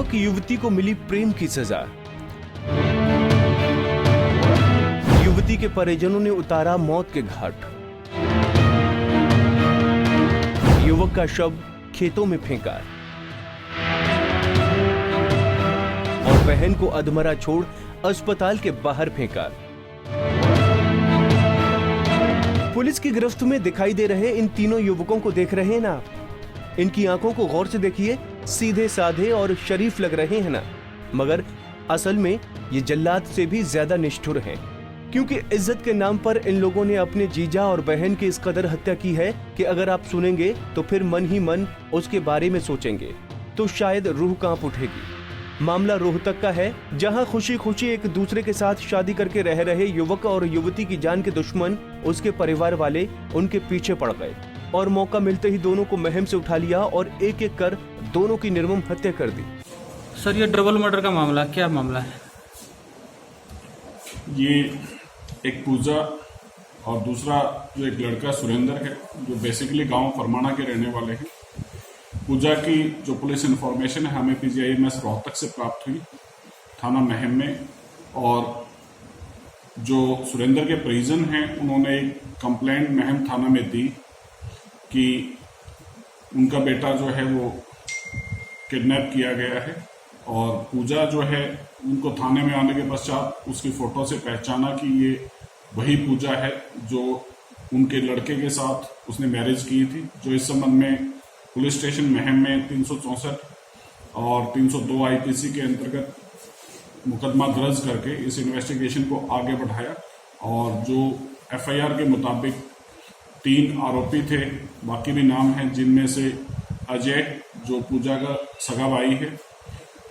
युवक युवती को मिली प्रेम की सजा। युवती के परिजनों ने उतारा मौत के घाट। युवक का शव खेतों में फेंका और बहन को अधमरा छोड़ अस्पताल के बाहर फेंका। पुलिस की गिरफ्त में दिखाई दे रहे इन तीनों युवकों को देख रहे हैं ना आप? इनकी आंखों को गौर से देखिए, सीधे साधे और शरीफ लग रहे हैं ना, मगर असल में ये जल्लाद से भी ज्यादा निष्ठुर हैं, क्योंकि इज्जत के नाम पर इन लोगों ने अपने जीजा और बहन की इस कदर हत्या की है कि अगर आप सुनेंगे तो फिर मन ही मन उसके बारे में सोचेंगे तो शायद रूह कांप उठेगी। मामला रोहतक का है, जहां खुशी खुशी एक दूसरे के साथ शादी करके रह रहे युवक और युवती की जान के दुश्मन उसके परिवार वाले उनके पीछे पड़ गए और मौका मिलते ही दोनों को महम से उठा लिया और एक एक कर दोनों की निर्मम हत्या कर दी। सर, ये डबल मर्डर का मामला क्या मामला है? ये एक पूजा और दूसरा जो एक लड़का सुरेंद्र है, जो बेसिकली गांव फरमाना के रहने वाले हैं। पूजा की जो पुलिस इंफॉर्मेशन है हमें पीजीआईएमएस रोहतक से प्राप्त हुई थाना महम में, और जो सुरेंद्र के परिजन हैं उन्होंने एक कंप्लेंट महम थाना में दी कि उनका बेटा जो है वो किडनैप किया गया है। और पूजा जो है उनको थाने में आने के पश्चात उसकी फोटो से पहचाना कि ये वही पूजा है जो उनके लड़के के साथ उसने मैरिज की थी, जो इस संबंध में पुलिस स्टेशन महम में 364 और 302 आईपीसी के अंतर्गत मुकदमा दर्ज करके इस इन्वेस्टिगेशन को आगे बढ़ाया। और जो एफआईआर के मुताबिक 3 आरोपी थे, बाकी भी नाम हैं, जिनमें से अजय जो पूजा का सगा भाई है,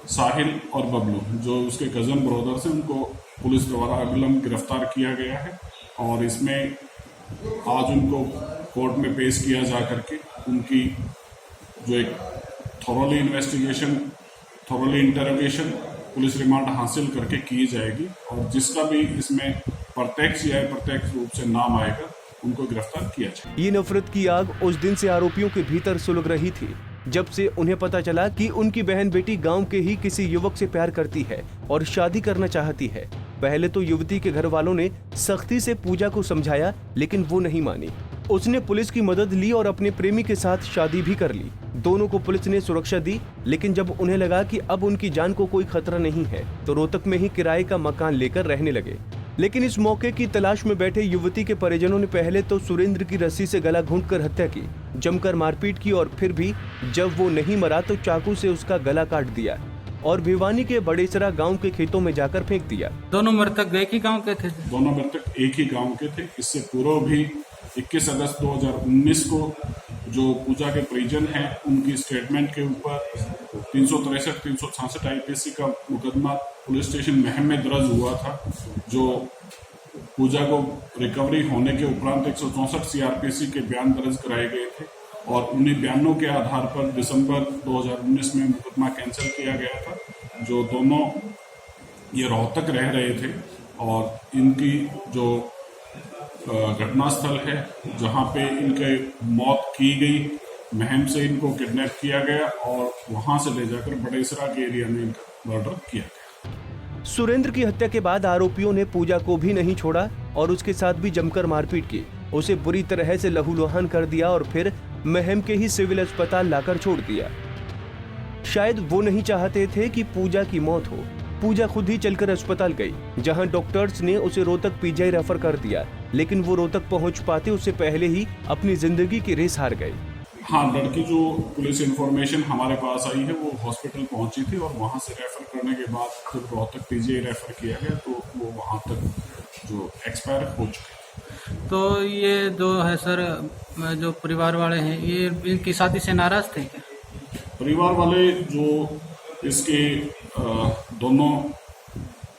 साहिल और बबलू जो उसके कजन ब्रदर्स हैं, उनको पुलिस द्वारा अगलम गिरफ्तार किया गया है। और इसमें आज उनको कोर्ट में पेश किया जा करके उनकी जो एक thoroughly investigation, thoroughly interrogation, police remand हासिल करके की जाएगी। और जिसका भी इसमें प्रत्यक्ष या अप्रत्यक्ष रूप से नाम आएगा उनको गिरफ्तार किया जाएगा। ये नफरत की आग उस दिन से आरोपियों के भीतर सुलग रही थी जब से उन्हें पता चला कि उनकी बहन बेटी गांव के ही किसी युवक से प्यार करती है और शादी करना चाहती है। पहले तो युवती के घर वालों ने सख्ती से पूजा को समझाया, लेकिन वो नहीं मानी। उसने पुलिस की मदद ली और अपने प्रेमी के साथ शादी भी कर ली। दोनों को पुलिस ने सुरक्षा दी, लेकिन जब उन्हें लगा कि अब उनकी जान को कोई खतरा नहीं है तो रोहतक में ही किराए का मकान लेकर रहने लगे। लेकिन इस मौके की तलाश में बैठे युवती के परिजनों ने पहले तो सुरेंद्र की रस्सी से गला घोंटकर हत्या की, जमकर मारपीट की और फिर भी जब वो नहीं मरा तो चाकू से उसका गला काट दिया और भिवानी के बड़ेसरा गांव के खेतों में जाकर फेंक दिया। दोनों मृतक एक ही गांव के थे? दोनों मृतक एक ही गांव के थे। इससे पूर्व भी 21 अगस्त 2019 को जो पूजा के परिजन हैं उनकी स्टेटमेंट के ऊपर 363, 366 आईपीसी का मुकदमा पुलिस स्टेशन महम में दर्ज हुआ था, जो पूजा को रिकवरी होने के उपरांत 164 सीआरपीसी के बयान दर्ज कराए गए थे। और उन्हीं बयानों के आधार पर दिसंबर 2019 में मुकदमा कैंसिल किया गया था। जो दोनों ये रोहतक रह रहे थे और इनकी जो घटनास्थल है जहां पे इनके मौत की गई, महम से इनको किडनैप किया गया और वहां से ले जाकर बड़ेसरा के एरिया में इनका मर्डर किया गया। सुरेंद्र की हत्या के बाद आरोपियों ने पूजा को भी नहीं छोड़ा और उसके साथ भी जमकर मारपीट की। उसे बुरी तरह से लहूलुहान कर दिया और फिर महम के ही सिविल अस्पताल लाकर छोड़ दिया। शायद वो नहीं चाहते थे कि पूजा की मौत हो। पूजा खुद ही चलकर अस्पताल गई, जहां डॉक्टर्स ने उसे रोहतक पीजीआई रेफर कर दिया, लेकिन वो रोहतक पहुंच पाते उससे पहले ही अपनी जिंदगी की रेस हार गई। हाँ, लड़की जो पुलिस इंफॉर्मेशन हमारे पास आई है वो हॉस्पिटल पहुंची थी और वहां से रेफर करने के बाद जब रोहतक पीजीआई रेफर किया गया तो वो वहां तक जो एक्सपायर हो चुके। तो ये जो है सर, जो परिवार वाले हैं ये इनकी शादी से नाराज थे क्या? परिवार वाले जो इसके दोनों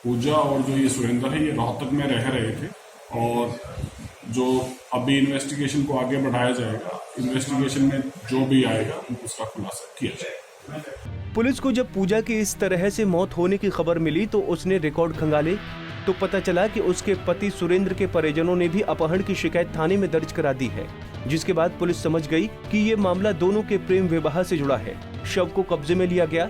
पूजा और जो ये सुरेंद्र है ये रोहतक में रह रहे थे और जो अभी इन्वेस्टिगेशन को आगे बढ़ाया जाएगा, इन्वेस्टिगेशन में जो भी आएगा उसका खुलासा किया जाएगा। पुलिस को जब पूजा की इस तरह से मौत होने की खबर मिली तो उसने रिकॉर्ड खंगाले तो पता चला कि उसके पति सुरेंद्र के परिजनों ने भी अपहरण की शिकायत थाने में दर्ज करा दी है, जिसके बाद पुलिस समझ गई कि ये मामला दोनों के प्रेम विवाह से जुड़ा है। शव को कब्जे में लिया गया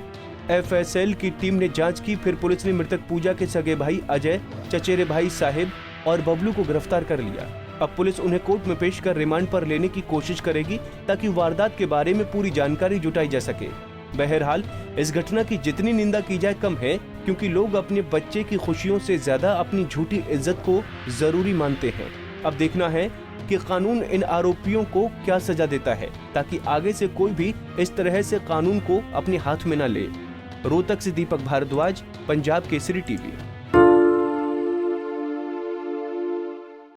FSL की टीम ने जांच की, फिर पुलिस ने मृतक पूजा के सगे भाई अजय, चचेरे भाई साहिब और बबलू को गिरफ्तार कर लिया। अब पुलिस उन्हें कोर्ट में पेश कर रिमांड पर लेने की कोशिश करेगी ताकि वारदात के बारे में पूरी जानकारी जुटाई जा सके। बहरहाल इस घटना की जितनी निंदा की जाए कम है, क्योंकि लोग अपने बच्चे की खुशियों से ज्यादा अपनी झूठी इज्जत को जरूरी मानते हैं। अब देखना है कि कानून इन आरोपियों को क्या सजा देता है, ताकि आगे से कोई भी इस तरह से कानून को अपने हाथ में न ले। रोहतक से दीपक भारद्वाज, पंजाब केसरी टीवी।